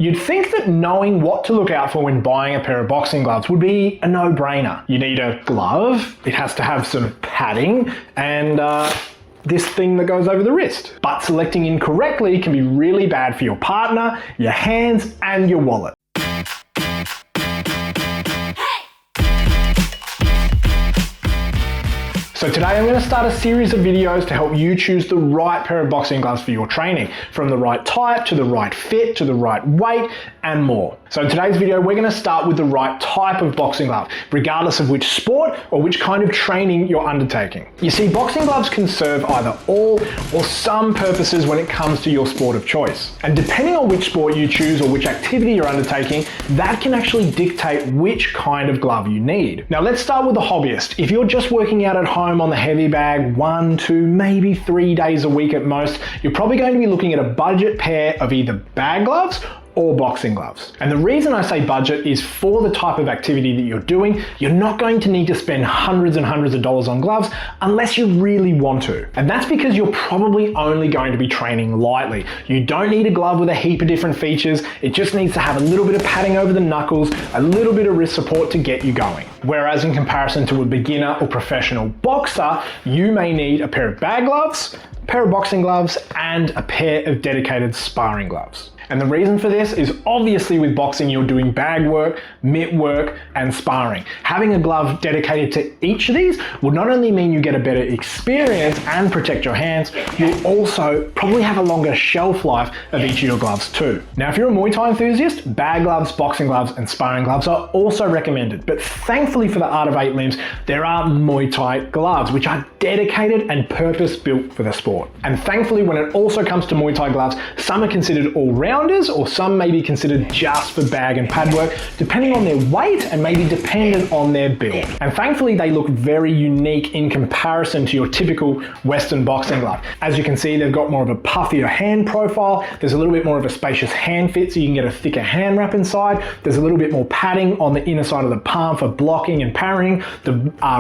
You'd think that knowing what to look out for when buying a pair of boxing gloves would be a no-brainer. You need a glove, it has to have some padding, and this thing that goes over the wrist. But selecting incorrectly can be really bad for your partner, your hands, and your wallet. So today I'm going to start a series of videos to help you choose the right pair of boxing gloves for your training, from the right type to the right fit to the right weight and more. So in today's video we're going to start with the right type of boxing glove, regardless of which sport or which kind of training you're undertaking. You see, boxing gloves can serve either all or some purposes when it comes to your sport of choice. And depending on which sport you choose or which activity you're undertaking, that can actually dictate which kind of glove you need. Now let's start with the hobbyist. If you're just working out at home on the heavy bag 1, 2, maybe 3 days a week at most, you're probably going to be looking at a budget pair of either bag gloves or boxing gloves. And the reason I say budget is for the type of activity that you're doing, you're not going to need to spend hundreds and hundreds of dollars on gloves unless you really want to. And that's because you're probably only going to be training lightly. You don't need a glove with a heap of different features. It just needs to have a little bit of padding over the knuckles, a little bit of wrist support to get you going. Whereas in comparison to a beginner or professional boxer, you may need a pair of bag gloves, a pair of boxing gloves, and a pair of dedicated sparring gloves. And the reason for this is obviously with boxing you're doing bag work, mitt work, and sparring. Having a glove dedicated to each of these will not only mean you get a better experience and protect your hands, you'll also probably have a longer shelf life of each of your gloves too. Now if you're a Muay Thai enthusiast, bag gloves, boxing gloves, and sparring gloves are also recommended. But thankfully for the art of 8 limbs, there are Muay Thai gloves, which are dedicated and purpose-built for the sport. And thankfully when it also comes to Muay Thai gloves, some are considered all-round, or some may be considered just for bag and pad work, depending on their weight and maybe dependent on their build. And thankfully they look very unique in comparison to your typical Western boxing glove. As you can see, they've got more of a puffier hand profile, there's a little bit more of a spacious hand fit so you can get a thicker hand wrap inside, there's a little bit more padding on the inner side of the palm for blocking and parrying. The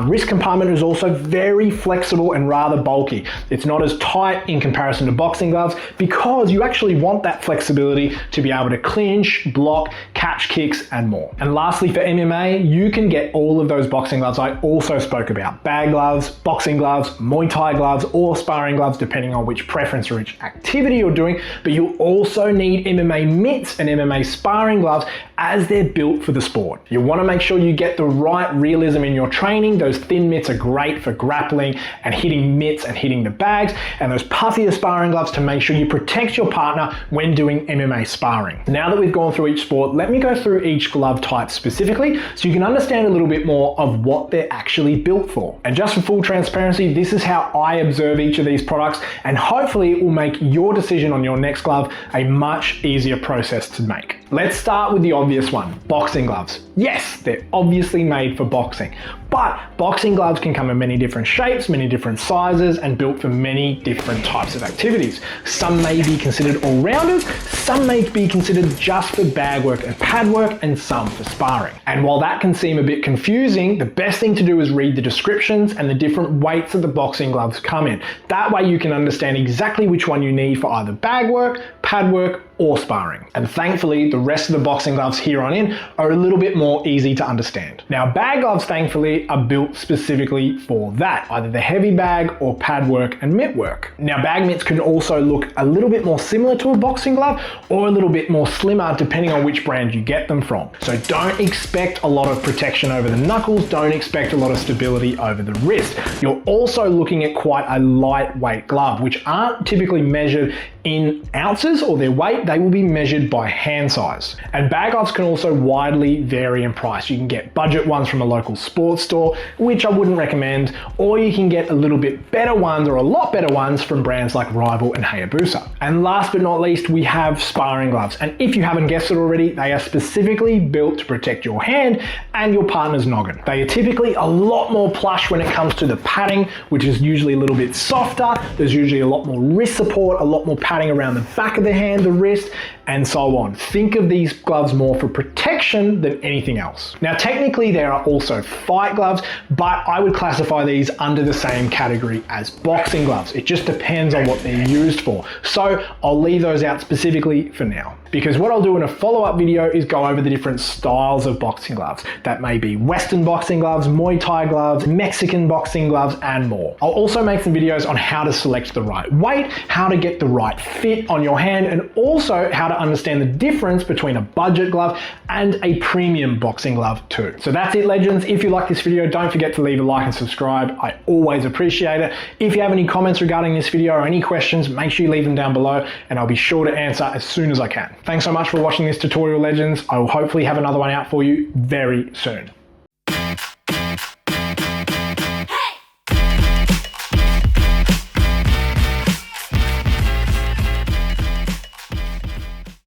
wrist compartment is also very flexible and rather bulky. It's not as tight in comparison to boxing gloves because you actually want that flexibility to be able to clinch, block, catch kicks, and more. And lastly, for MMA, you can get all of those boxing gloves I also spoke about. Bag gloves, boxing gloves, Muay Thai gloves, or sparring gloves, depending on which preference or which activity you're doing. But you also need MMA mitts and MMA sparring gloves as they're built for the sport. You want to make sure you get the right realism in your training. Those thin mitts are great for grappling and hitting mitts and hitting the bags, and those puffier sparring gloves to make sure you protect your partner when doing MMA sparring. Now that we've gone through each sport, let me go through each glove type specifically so you can understand a little bit more of what they're actually built for. And just for full transparency, this is how I observe each of these products, and hopefully it will make your decision on your next glove a much easier process to make. Let's start with the obvious one, boxing gloves. Yes, they're obviously made for boxing, but boxing gloves can come in many different shapes, many different sizes, and built for many different types of activities. Some may be considered all-rounders, some may be considered just for bag work and pad work, and some for sparring. And while that can seem a bit confusing, the best thing to do is read the descriptions and the different weights that the boxing gloves come in. That way you can understand exactly which one you need for either bag work, pad work, or sparring. And thankfully, the rest of the boxing gloves here on in are a little bit more easy to understand. Now, bag gloves, thankfully, are built specifically for that, either the heavy bag or pad work and mitt work. Now, bag mitts can also look a little bit more similar to a boxing glove or a little bit more slimmer depending on which brand you get them from. So don't expect a lot of protection over the knuckles, don't expect a lot of stability over the wrist. You're also looking at quite a lightweight glove, which aren't typically measured in ounces or their weight, they will be measured by hand size. And bag gloves can also widely vary in price. You can get budget ones from a local sports store, which I wouldn't recommend, or you can get a little bit better ones or a lot better ones from brands like Rival and Hayabusa. And last but not least, we have sparring gloves. And if you haven't guessed it already, they are specifically built to protect your hand and your partner's noggin. They are typically a lot more plush when it comes to the padding, which is usually a little bit softer. There's usually a lot more wrist support, a lot more padding padding around the back of the hand, the wrist, and so on. Think of these gloves more for protection than anything else. Now, technically there are also fight gloves, but I would classify these under the same category as boxing gloves. It just depends on what they're used for. So I'll leave those out specifically for now, because what I'll do in a follow-up video is go over the different styles of boxing gloves. That may be Western boxing gloves, Muay Thai gloves, Mexican boxing gloves, and more. I'll also make some videos on how to select the right weight, how to get the right fit on your hand, and also how to understand the difference between a budget glove and a premium boxing glove too. So that's it, legends. If you like this video, don't forget to leave a like and subscribe. I always appreciate it. If you have any comments regarding this video or any questions, make sure you leave them down below and I'll be sure to answer as soon as I can. Thanks so much for watching this tutorial, legends. I will hopefully have another one out for you very soon.